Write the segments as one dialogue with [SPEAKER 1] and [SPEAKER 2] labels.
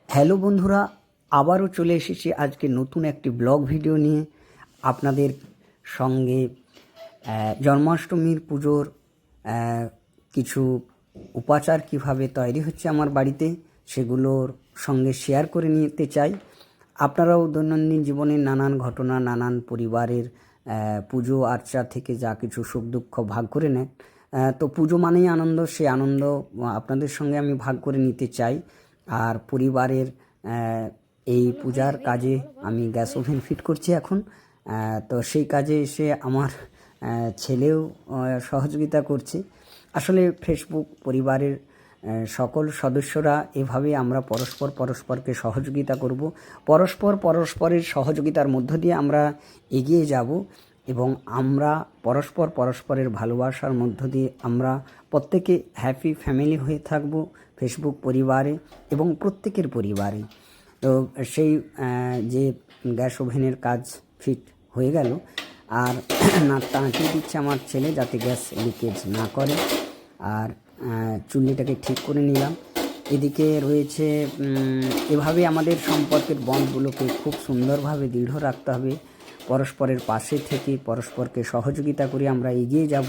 [SPEAKER 1] Hello বন্ধুরা, আবারও চলে এসেছি আজকে নতুন একটি ব্লগ ভিডিও নিয়ে আপনাদের সঙ্গে। জন্মাষ্টমীর পুজোর কিছু উপাচার কিভাবে তৈরি হচ্ছে আমার বাড়িতে সেগুলোর সঙ্গে শেয়ার করে নিতে চাই। আপনারাও দৈনন্দিন জীবনের নানান ঘটনা, নানান পরিবারের পুজো আর্চা থেকে যা কিছু সুখ দুঃখ ভাগ করে নেন। তো পুজো মানেই আনন্দ, সে আনন্দ আপনাদের সঙ্গে আমি ভাগ করে নিতে চাই। আর পরিবারের এই পূজার কাজে আমি গ্যাস ওভেন ফিট করছি এখন। তো সেই কাজে এসে আমার ছেলেও সহযোগিতা করছে। আসলে ফেসবুক পরিবারের সকল সদস্যরা এভাবে আমরা পরস্পরকে সহযোগিতা করব। পরস্পরের সহযোগিতার মধ্য দিয়ে আমরা এগিয়ে যাব এবং আমরা পরস্পরের ভালোবাসার মধ্য দিয়ে আমরা প্রত্যেকে হ্যাপি ফ্যামিলি হয়ে থাকব ফেসবুক পরিবারে এবং প্রত্যেকের পরিবারে। তো সেই যে গ্যাস ওভেনের কাজ ফিট হয়ে গেল, আর নাটটা আঁটিয়ে দিচ্ছে আমার ছেলে যাতে গ্যাস লিকেজ না করে। আর চুল্লিটাকে ঠিক করে নিলাম। এদিকে রয়েছে এভাবে আমাদের সম্পর্কের বন্ডগুলোকে খুব সুন্দরভাবে দৃঢ় রাখতে হবে। পরস্পরের পাশে থেকে পরস্পরকে সহযোগিতা করে আমরা এগিয়ে যাব।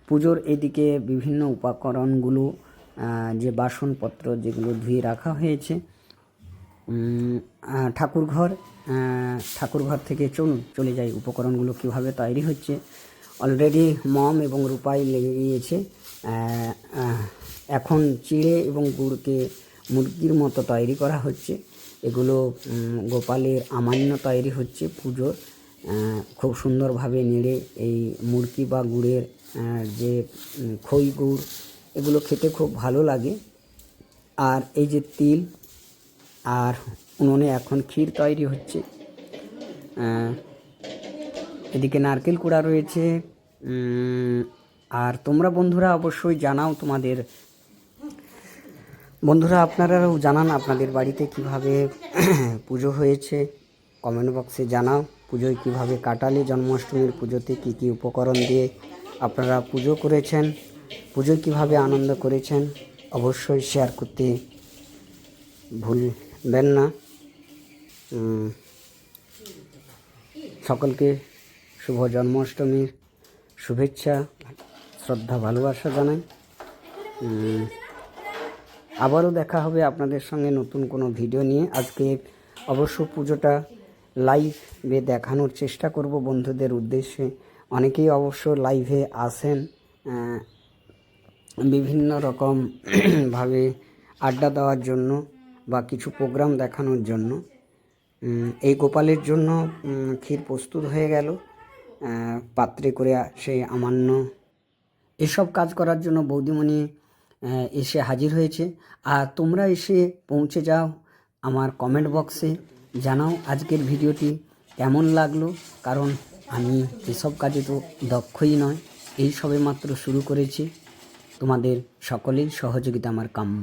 [SPEAKER 1] পুজোর এদিকে বিভিন্ন উপকরণগুলো, যে বাসনপত্র যেগুলো ধুয়ে রাখা হয়েছে, ঠাকুরঘর থেকে চলে যাই উপকরণগুলো কিভাবে তৈরি হচ্ছে। অলরেডি মম এবং রূপাই লেগে গিয়েছে। এখন চিড়ে এবং গুড়কে মুরগির মতো তৈরি করা হচ্ছে। এগুলো গোপালের আমান্য তৈরি হচ্ছে পুজোর। খুব সুন্দরভাবে নেড়ে এই মুরগি বা গুড়ের যে খই গুড়, এগুলো খেতে খুব ভালো লাগে। আর এই যে তিল, আর উনুনে এখন ক্ষীর তৈরি হচ্ছে। এদিকে নারকেল কুড়া রয়েছে। আর তোমরা বন্ধুরা অবশ্যই জানাও, আপনারাও জানান আপনাদের বাড়িতে কিভাবে পুজো হয়েছে। কমেন্ট বক্সে জানাও পুজোয় কিভাবে কাটালে, জন্মাষ্টমীর পুজোতে কী কী উপকরণ দিয়ে আপনারা পুজো করেছেন, পুজোয় কিভাবে আনন্দ করেছেন। অবশ্যই শেয়ার করতে ভুলবেন না। সকলকে শুভ জন্মাষ্টমীর শুভেচ্ছা, শ্রদ্ধা, ভালোবাসা জানাই। আবারও দেখা হবে আপনাদের সঙ্গে নতুন কোনো ভিডিও নিয়ে। আজকে অবশ্য পুজোটা লাইভে দেখানোর চেষ্টা করব বন্ধুদের উদ্দেশ্যে। অনেকেই অবশ্য লাইভে আসেন বিভিন্ন রকম ভাবে আড্ডা দেওয়ার জন্য বা কিছু প্রোগ্রাম দেখানোর জন্য। এই গোপালের জন্য ক্ষীর প্রস্তুত হয়ে গেল, পাত্রে করে সেই আমান্য এসব কাজ করার জন্য বৌদিমণি এসে হাজির হয়েছে। আর তোমরা এসে পৌঁছে যাও আমার কমেন্ট বক্সে, জানাও আজকের ভিডিওটি কেমন লাগলো। কারণ আমি এসব কাজে তো দক্ষই নয়, এই সবে মাত্র শুরু করেছি। তোমাদের সকলেই সহযোগিতা আমার কাম্য।